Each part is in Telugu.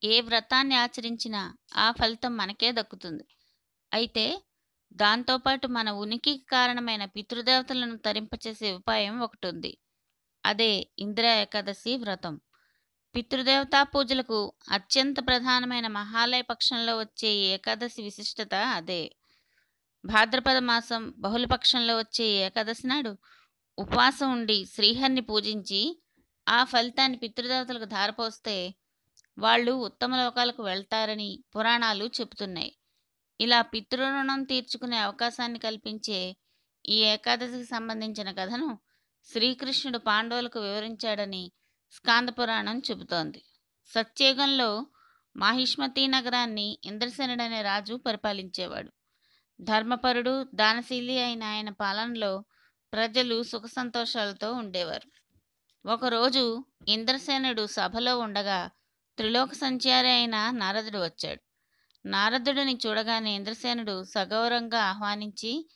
ఏ వ్రతాన్ని ఆచరించినా ఆ ఫలితం మనకే దక్కుతుంది. అయితే దాంతో పాటు మన ఉనికికి కారణమైన పితృదేవతలను తరింపచేసే ఉపాయం ఒకటుంది. అదే ఇందిరా ఏకాదశి వ్రతం. పితృదేవతా పూజలకు అత్యంత ప్రధానమైన మహాలయ పక్షంలో వచ్చే ఈ ఏకాదశి విశిష్టత అదే. భాద్రపద మాసం బహుళపక్షంలో వచ్చే ఈ ఏకాదశి నాడు ఉపవాసం ఉండి శ్రీహరిని పూజించి ఆ ఫలితాన్ని పితృదేవతలకు ధారపోస్తే వాళ్ళు ఉత్తమ లోకాలకు వెళ్తారని పురాణాలు చెబుతున్నాయి. ఇలా పితృరుణం తీర్చుకునే అవకాశాన్ని కల్పించే ఈ ఏకాదశికి సంబంధించిన కథను శ్రీకృష్ణుడు పాండవులకు వివరించాడని స్కాంద పురాణం చెబుతోంది. సత్యయుగంలో మాహిష్మతీ నగరాన్ని ఇంద్రసేనుడనే రాజు పరిపాలించేవాడు. ధర్మపరుడు, దానశీలి అయిన ఆయన పాలనలో ప్రజలు సుఖ సంతోషాలతో ఉండేవారు. ఒకరోజు ఇంద్రసేనుడు సభలో ఉండగా త్రిలోక సంచారి అయిన నారదుడు వచ్చాడు. నారదుడిని చూడగానే ఇంద్రసేనుడు సగౌరవంగా ఆహ్వానించి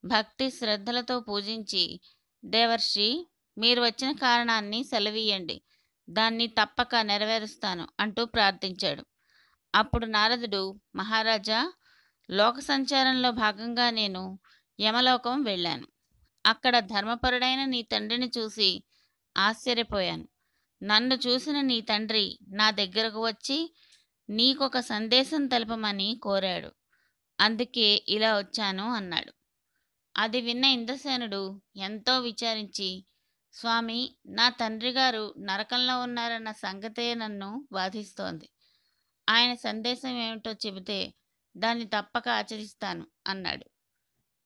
భక్తి శ్రద్ధలతో పూజించి, దేవర్షి, మీరు వచ్చిన కారణాన్ని సెలవీయండి, దాన్ని తప్పక నెరవేరుస్తాను అంటూ ప్రార్థించాడు. అప్పుడు నారదుడు, మహారాజా, లోక సంచారంలో భాగంగా నేను యమలోకం వెళ్ళాను. అక్కడ ధర్మపరుడైన నీ తండ్రిని చూసి ఆశ్చర్యపోయాను. నన్ను చూసిన నీ తండ్రి నా దగ్గరకు వచ్చి నీకొక సందేశం తెలపమని కోరాడు. అందుకే ఇలా వచ్చాను అన్నాడు. అది విన్న ఇంద్రసేనుడు ఎంతో విచారించి, స్వామి, నా తండ్రి గారు నరకంలో ఉన్నారన్న సంగతే నన్ను బాధిస్తోంది. ఆయన సందేశం ఏమిటో చెబితే దాన్ని తప్పక ఆచరిస్తాను అన్నాడు.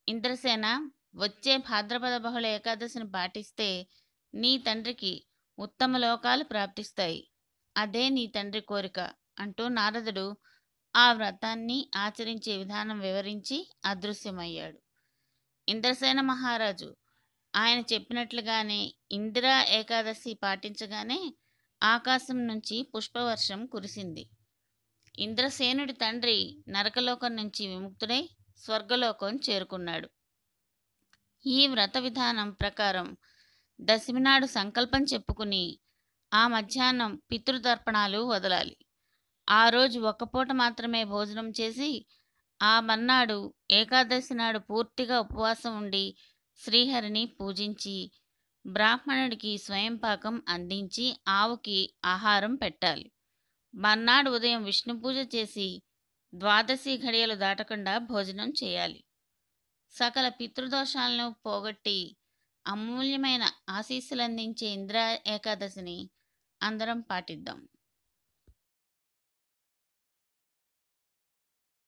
ఇంద్రసేన, వచ్చే భాద్రపద బహుళ ఏకాదశిని పాటిస్తే నీ తండ్రికి ఉత్తమ లోకాలు ప్రాప్తిస్తాయి. అదే నీ తండ్రి కోరిక అంటూ నారదుడు ఆ వ్రతాన్ని ఆచరించే విధానం వివరించి అదృశ్యమయ్యాడు. ఇంద్రసేన మహారాజు ఆయన చెప్పినట్లుగానే ఇందిరా ఏకాదశి పాటించగానే ఆకాశం నుంచి పుష్పవర్షం కురిసింది. ఇంద్రసేనుడి తండ్రి నరకలోకం నుంచి విముక్తుడై స్వర్గలోకం చేరుకున్నాడు. ఈ వ్రత విధానం ప్రకారం దశమి నాడు సంకల్పం చెప్పుకుని ఆ మధ్యాహ్నం పితృతర్పణాలు వదలాలి. ఆ రోజు ఒక్కపూట మాత్రమే భోజనం చేసి ఆ మర్నాడు ఏకాదశి నాడు పూర్తిగా ఉపవాసం ఉండి శ్రీహరిని పూజించి బ్రాహ్మణుడికి స్వయంపాకం అందించి ఆవుకి ఆహారం పెట్టాలి. మర్నాడు ఉదయం విష్ణు పూజ చేసి ద్వాదశి ఘడియలు దాటకుండా భోజనం చేయాలి. సకల పితృదోషాలను పోగొట్టి అమూల్యమైన ఆశీస్సులందించే ఇంద్రా ఏకాదశిని అందరం పాటిద్దాం.